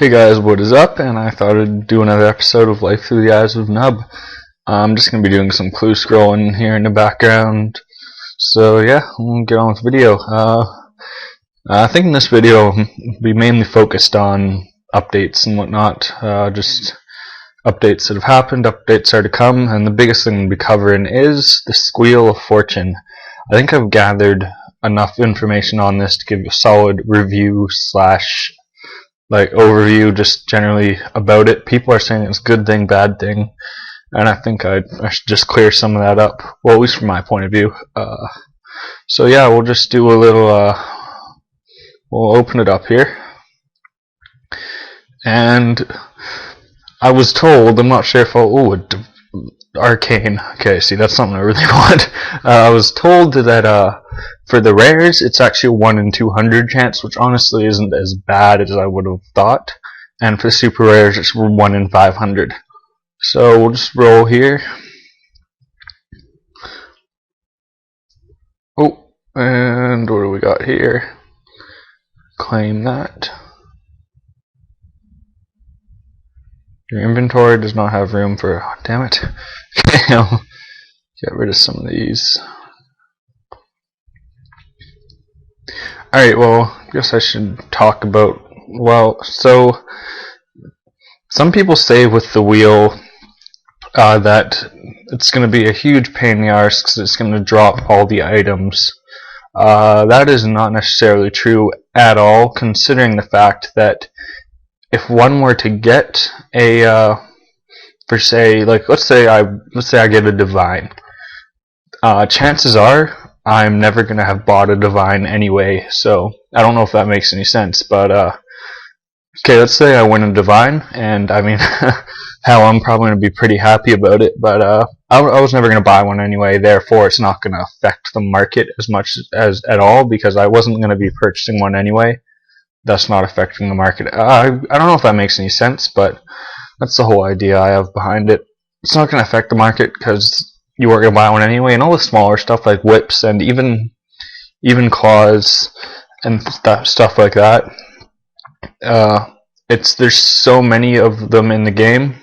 Hey guys, what is up? And I thought I'd do another episode of Life Through the Eyes of Nub. I'm just going to be doing some clue scrolling here in the background. So yeah, we'll get on with the video. I think in this video will be mainly focused on updates and whatnot. Just updates that have happened, updates are to come, and the biggest thing we'll be covering is the Wheel of Fortune. I think I've gathered enough information on this to give a solid review slash overview just generally about it. People are saying it's a good thing, bad thing, and I think I should just clear some of that up, well, at least from my point of view. So yeah, we'll just do a little, we'll open it up here, and I was told, I'm not sure if Arcane, okay, see, that's something I really want. I was told that for the rares, it's actually a 1 in 200 chance, which honestly isn't as bad as I would have thought. And for the super rares, it's 1 in 500. So we'll just roll here. Oh, and what do we got here? Claim that. Your inventory does not have room for... Oh, damn it. I'll get rid of some of these. Alright, well, I guess I should talk about... Well, so... Some people say with the wheel that it's going to be a huge pain in the arse because it's going to drop all the items. That is not necessarily true at all, considering the fact that if one were to get a, for say, like let's say I get a divine, chances are I'm never gonna have bought a divine anyway. So I don't know if that makes any sense, but okay, let's say I win a divine, and I mean, hell, I'm probably gonna be pretty happy about it. But I was never gonna buy one anyway. Therefore, it's not gonna affect the market as much as at all because I wasn't gonna be purchasing one anyway. Thus not affecting the market. I don't know if that makes any sense, but that's the whole idea I have behind it. It's not going to affect the market because you weren't going to buy one anyway, and all the smaller stuff like whips and even claws and stuff like that. There's so many of them in the game.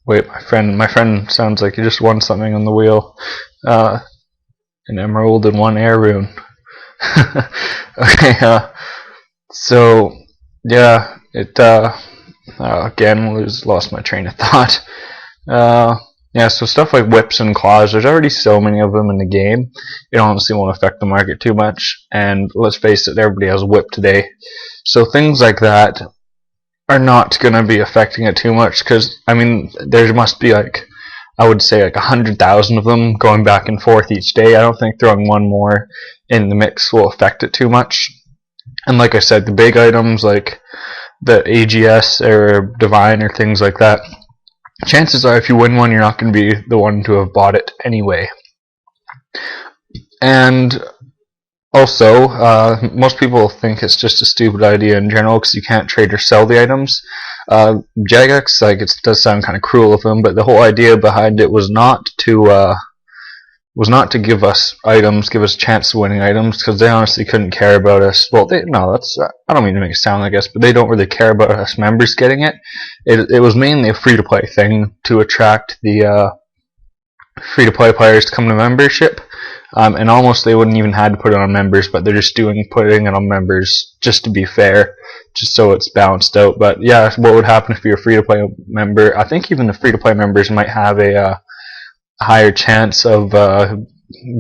Wait, my friend sounds like he just won something on the wheel. An emerald and 1 air rune. Okay. So yeah, again lost my train of thought. Yeah, so stuff like whips and claws, there's already so many of them in the game. It honestly won't affect the market too much. And let's face it, everybody has a whip today. So things like that are not going to be affecting it too much because, I mean, there must be I would say 100,000 of them going back and forth each day. I don't think throwing one more in the mix will affect it too much. And like I said, the big items like the AGS or Divine or things like that, chances are if you win one, you're not going to be the one to have bought it anyway. And also, most people think it's just a stupid idea in general because you can't trade or sell the items. Jagex, it does sound kind of cruel of them, but the whole idea behind it was not to give us items, give us a chance of winning items, because they honestly couldn't care about us. Well, I don't mean to make it sound like us, but they don't really care about us members getting it. It was mainly a free-to-play thing to attract the free-to-play players to come to membership, and almost they wouldn't even have to put it on members, but they're just putting it on members just to be fair, just so it's balanced out. But yeah, what would happen if you're a free-to-play member? I think even the free-to-play members might have a higher chance of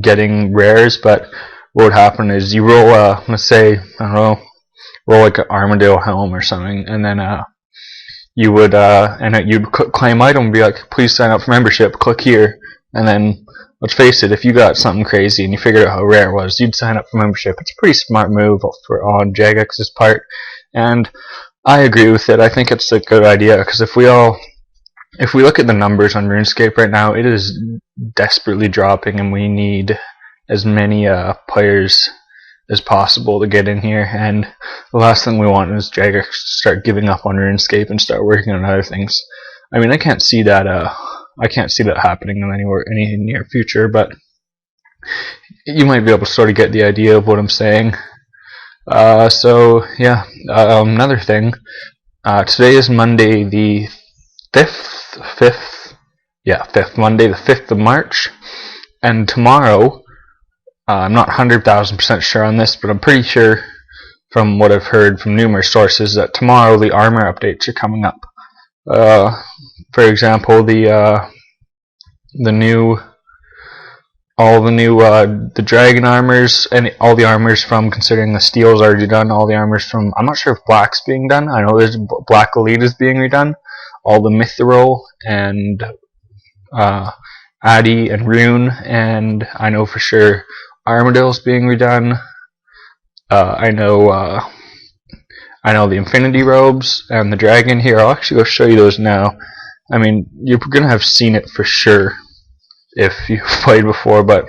getting rares, but what would happen is you roll let's say, I don't know, roll like an armadillo helm or something, and then you would you'd claim item and be like, please sign up for membership, click here, and then let's face it, if you got something crazy and you figured out how rare it was, you'd sign up for membership. It's a pretty smart move on Jagex's part, and I agree with it. I think it's a good idea because if we look at the numbers on RuneScape right now, it is desperately dropping, and we need as many players as possible to get in here. And the last thing we want is Jagex to start giving up on RuneScape and start working on other things. I mean, I can't see that happening in any near future, but you might be able to sort of get the idea of what I'm saying. So yeah, another thing. Today is Monday the 5th, Monday the 5th of March, and tomorrow, I'm not 100,000% sure on this, but I'm pretty sure from what I've heard from numerous sources that tomorrow the armor updates are coming up. For example, the dragon armors, and all the armors from, considering the steel's already done, all the armors from, I'm not sure if black's being done. I know there's Black Elite is being redone. All the Mithril and Addy and Rune, and I know for sure Armadale's being redone. I know the Infinity Robes and the Dragon. Here, I'll actually go show you those now. I mean, you're gonna have seen it for sure if you've played before, but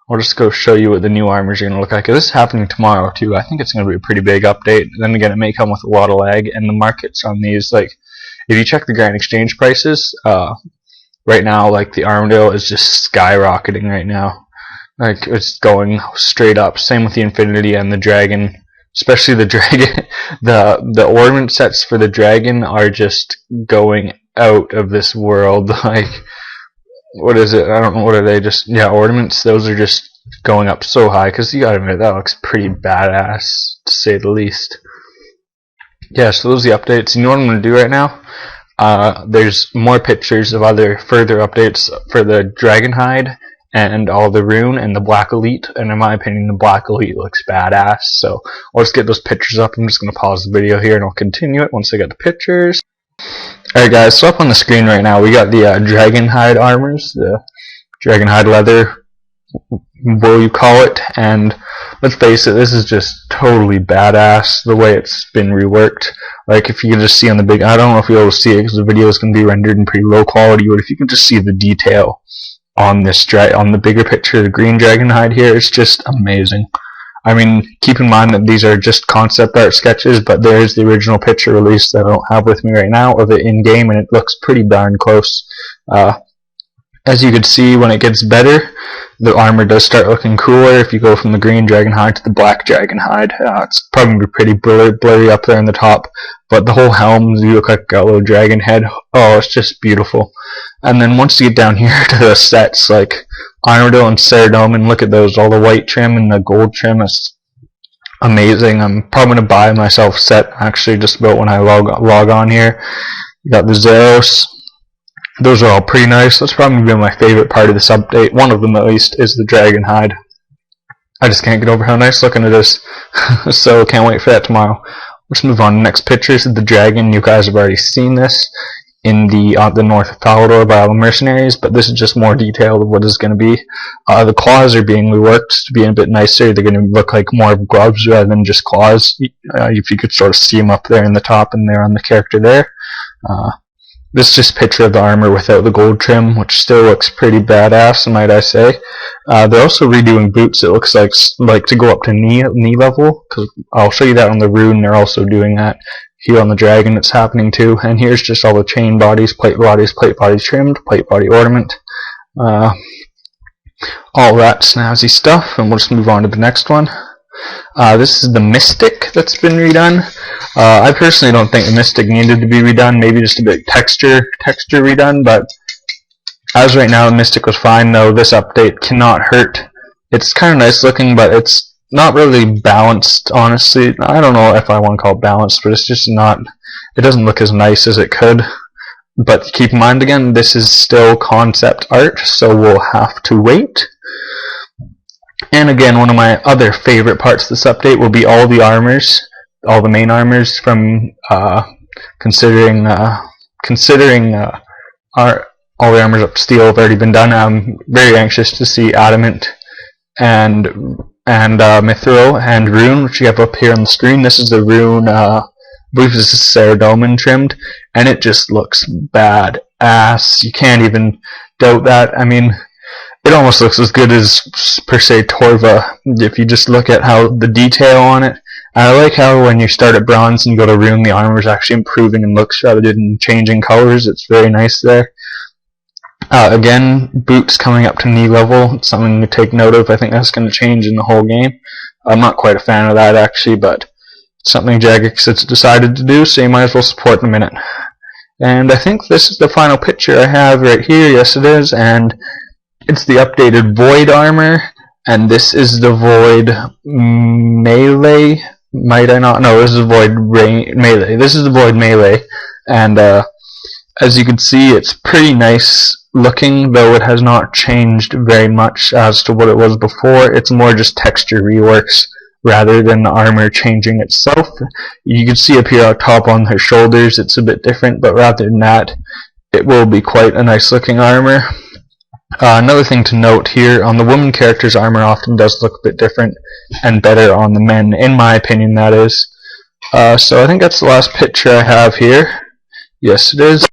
I'll just go show you what the new armors are going to look like. This is happening tomorrow too. I think it's going to be a pretty big update. Then again, it may come with a lot of lag, and the markets on these, like, if you check the Grand Exchange prices, right now, like, the Armadale is just skyrocketing right now. Like, it's going straight up. Same with the Infinity and the Dragon. Especially the Dragon. The ornament sets for the Dragon are just going out of this world. Like, what is it? I don't know. What are they? Just, yeah, ornaments. Those are just going up so high, because you gotta admit, that looks pretty badass, to say the least. Yeah, so those are the updates. You know what I'm going to do right now? There's more pictures of other further updates for the Dragon Hide and all the Rune and the Black Elite, and in my opinion, the Black Elite looks badass, so I'll just get those pictures up. I'm just going to pause the video here and I'll continue it once I get the pictures. Alright guys, so up on the screen right now we got the Dragon Hide armors, the Dragon Hide leather, what you call it, and let's face it, this is just totally badass the way it's been reworked. Like, if you can just see on the big, I don't know if you'll be able to see it because the video is going to be rendered in pretty low quality, but if you can just see the detail on this on the bigger picture, the green Dragon Hide here, it's just amazing. I mean, keep in mind that these are just concept art sketches, but there is the original picture release that I don't have with me right now of it in-game, and it looks pretty darn close. As you can see, when it gets better, the armor does start looking cooler if you go from the green Dragon Hide to the black Dragon Hide. It's probably pretty blurry up there in the top, but the whole helm, you look like a little dragon head. Oh, it's just beautiful. And then once you get down here to the sets, like Armadale and L.T.E.O.N, look at those, all the white trim and the gold trim is amazing. I'm probably going to buy myself a set, actually, just about when I log on here. You got the Zeros. Those are all pretty nice. That's probably been my favorite part of this update. One of them, at least, is the Dragon Hide. I just can't get over how nice looking it is. So, can't wait for that tomorrow. Let's move on to the next pictures of the Dragon. You guys have already seen this in the north of Falador by all the mercenaries, but this is just more detailed of what it's going to be. The claws are being reworked to be a bit nicer. They're going to look like more of gloves rather than just claws. If you could sort of see them up there in the top and there on the character there. This is just a picture of the armor without the gold trim, which still looks pretty badass, might I say. They're also redoing boots. It looks like to go up to knee level, because I'll show you that on the Rune. They're also doing that. Here on the Dragon, it's happening too. And here's just all the chain bodies, plate bodies trimmed, plate body ornament, all that snazzy stuff. And we'll just move on to the next one. This is the Mystic that's been redone. I personally don't think the Mystic needed to be redone. Maybe just a bit texture redone. But as right now, the Mystic was fine. Though this update cannot hurt. It's kind of nice looking, but it's not really balanced, honestly. I don't know if I want to call it balanced, but it's just not, it doesn't look as nice as it could. But keep in mind again, this is still concept art, so we'll have to wait. And again, one of my other favorite parts of this update will be all the armors, all the main armors from, considering all the armors up to steel have already been done. I'm very anxious to see Adamant and Mithril and Rune, which you have up here on the screen. This is the Rune, I believe this is L.T.E.O.N trimmed, and it just looks badass. You can't even doubt that. I mean, it almost looks as good as, per se, Torva, if you just look at how the detail on it. And I like how when you start at bronze and you go to Rune, the armor is actually improving in looks rather than changing colors. It's very nice there. Again, boots coming up to knee level. It's something to take note of. I think that's going to change in the whole game. I'm not quite a fan of that actually, but it's something Jagex has decided to do, so you might as well support in a minute. And I think this is the final picture I have right here. Yes, it is, and it's the updated Void armor, and this is the Void melee. Might I not? No, this is Void melee. This is the Void melee, and as you can see, it's pretty nice looking, though it has not changed very much as to what it was before. It's more just texture reworks rather than the armor changing itself. You can see up here on top on her shoulders it's a bit different, but rather than that, it will be quite a nice looking armor. Another thing to note here, on the woman character's armor often does look a bit different and better on the men, in my opinion that is. So I think that's the last picture I have here. Yes, it is.